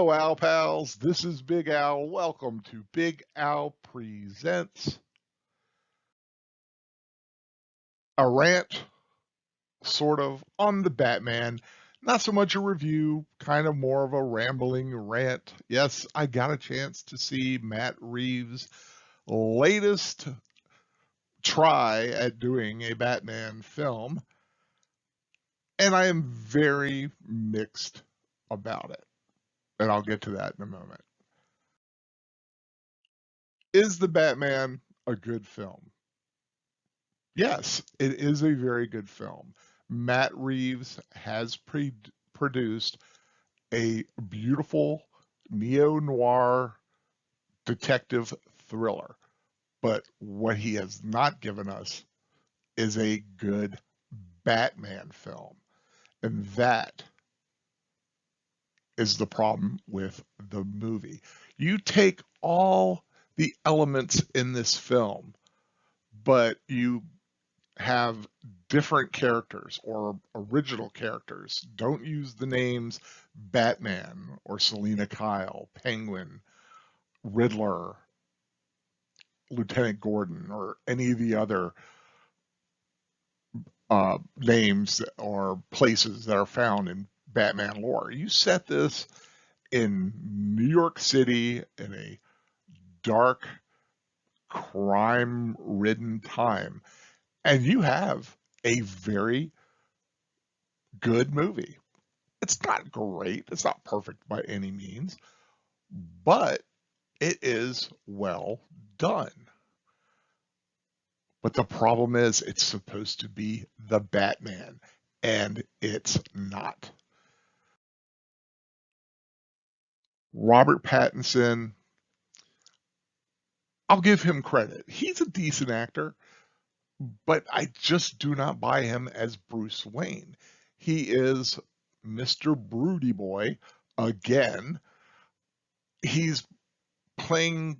Hello, Al pals. This is Big Al. Welcome to Big Al Presents a rant, sort of, on the Batman. Not so much a review, kind of more of a rambling rant. Yes, I got a chance to see Matt Reeves' latest try at doing a Batman film, and I am very mixed about it. And I'll get to that in a moment. Is The Batman a good film? Yes, it is a very good film. Matt Reeves has produced a beautiful neo-noir detective thriller, but what he has not given us is a good Batman film. And that is the problem with the movie. You take all the elements in this film, but you have different characters or original characters. Don't use the names Batman or Selina Kyle, Penguin, Riddler, Lieutenant Gordon, or any of the other names or places that are found in Batman lore. You set this in New York City in a dark, crime-ridden time, and you have a very good movie. It's not great, it's not perfect by any means, but it is well done. But the problem is, it's supposed to be the Batman, and it's not. Robert Pattinson, I'll give him credit. He's a decent actor, but I just do not buy him as Bruce Wayne. He is Mr. Broody Boy again. He's playing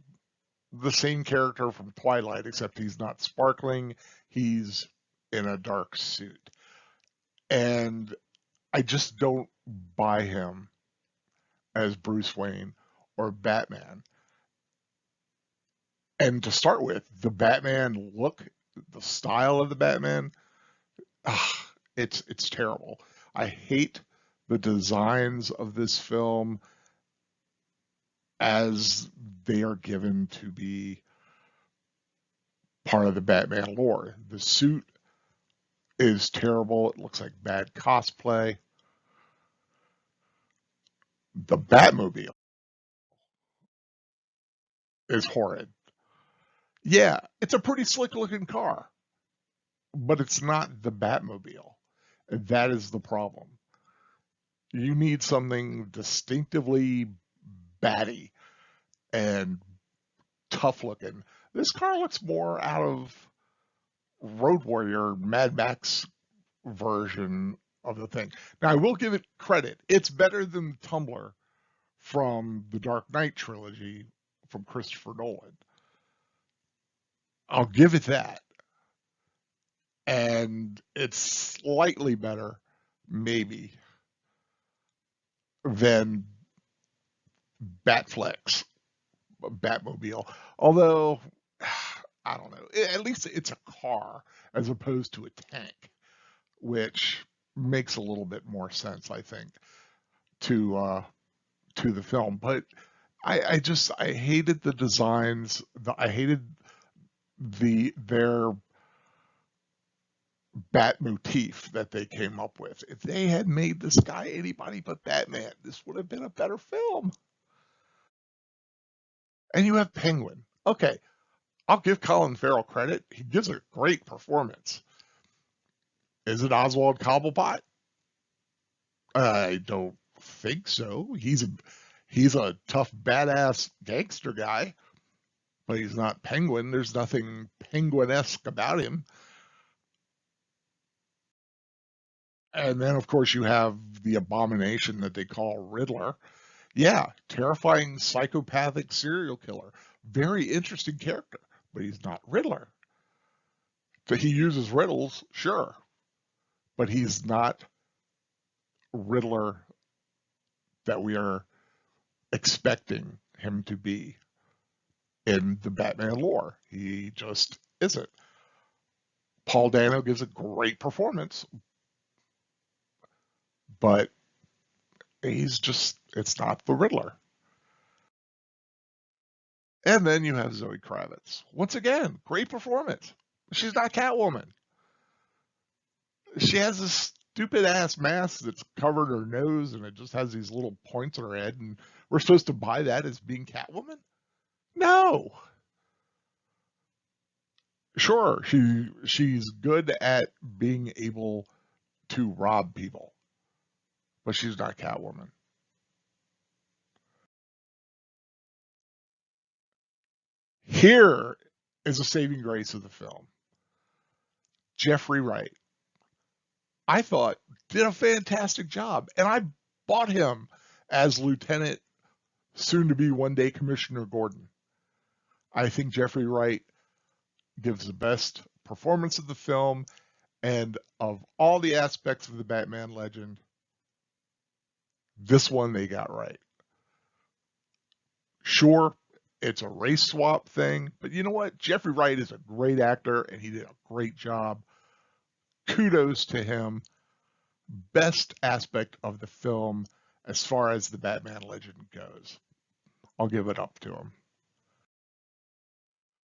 the same character from Twilight, except he's not sparkling. He's in a dark suit. And I just don't buy him as Bruce Wayne or Batman. And to start with, the Batman look, the style of the Batman, it's terrible. I hate the designs of this film as they are given to be part of the Batman lore. The suit is terrible. It looks like bad cosplay. The Batmobile is horrid. Yeah, it's a pretty slick looking car, but it's not the Batmobile. And that is the problem. You need something distinctively batty and tough looking. This car looks more out of Road Warrior, Mad Max version of the thing. Now, I will give it credit. It's better than Tumbler from the Dark Knight trilogy from Christopher Nolan. I'll give it that. And it's slightly better, maybe, than Batflex, Batmobile. Although, I don't know. At least it's a car as opposed to a tank, which makes a little bit more sense, I think, to the film. But I hated the designs. I hated their bat motif that they came up with. If they had made this guy anybody but Batman, this would have been a better film. And you have Penguin. Okay, I'll give Colin Farrell credit. He gives a great performance. Is it Oswald Cobblepot? I don't think so. He's a tough, badass gangster guy, but he's not Penguin. There's nothing Penguin-esque about him. And then, of course, you have the abomination that they call Riddler. Yeah, terrifying psychopathic serial killer. Very interesting character, but he's not Riddler. So he uses riddles, sure, but he's not Riddler that we are expecting him to be in the Batman lore. He just isn't. Paul Dano gives a great performance, but it's not the Riddler. And then you have Zoe Kravitz. Once again, great performance. She's not Catwoman. She has this stupid ass mask that's covered her nose and it just has these little points on her head, and we're supposed to buy that as being Catwoman? No. Sure, she's good at being able to rob people, but she's not Catwoman. Here is a saving grace of the film. Jeffrey Wright, I thought, did a fantastic job, and I bought him as Lieutenant, soon to be one day Commissioner Gordon. I think Jeffrey Wright gives the best performance of the film, and of all the aspects of the Batman legend, this one they got right. Sure, it's a race swap thing, but you know what? Jeffrey Wright is a great actor and he did a great job. Kudos to him. Best aspect of the film as far as the Batman legend goes. I'll give it up to him.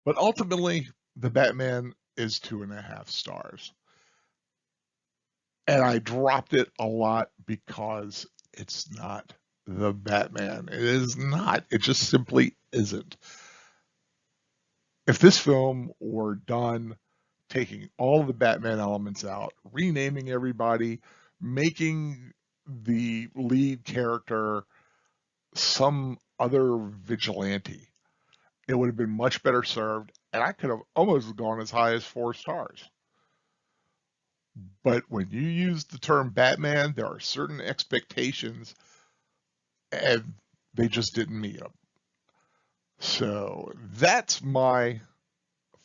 But ultimately, the Batman is 2.5 stars. And I dropped it a lot because it's not the Batman. It is not. It just simply isn't. If this film were done taking all of the Batman elements out, renaming everybody, making the lead character some other vigilante, it would have been much better served, and I could have almost gone as high as 4 stars. But when you use the term Batman, there are certain expectations, and they just didn't meet them. So that's my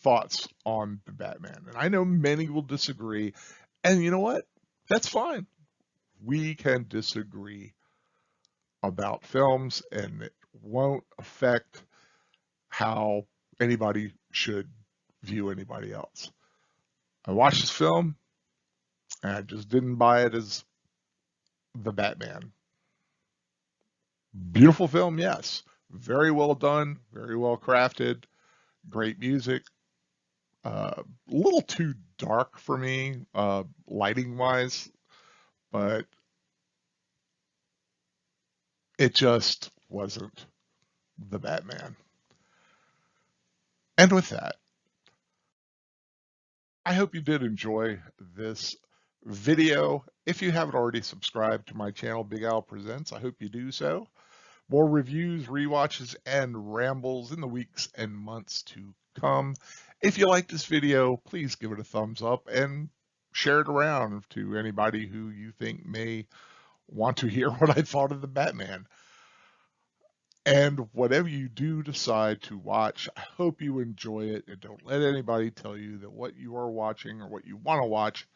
thoughts on the Batman. And I know many will disagree, and you know what? That's fine. We can disagree about films, and it won't affect how anybody should view anybody else. I watched this film, and I just didn't buy it as the Batman. Beautiful film, yes. Very well done, very well crafted, great music. A little too dark for me, lighting wise, but it just wasn't the Batman. And with that, I hope you did enjoy this video. If you haven't already subscribed to my channel, Big Al Presents, I hope you do so. More reviews, rewatches, and rambles in the weeks and months to come. If you like this video, please give it a thumbs up and share it around to anybody who you think may want to hear what I thought of the Batman. And whatever you do decide to watch, I hope you enjoy it, and don't let anybody tell you that what you are watching or what you want to watch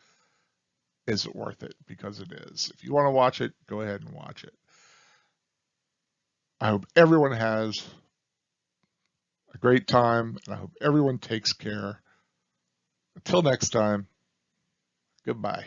isn't worth it, because it is. If you want to watch it, go ahead and watch it. I hope everyone has a great time, and I hope everyone takes care. Until next time, goodbye.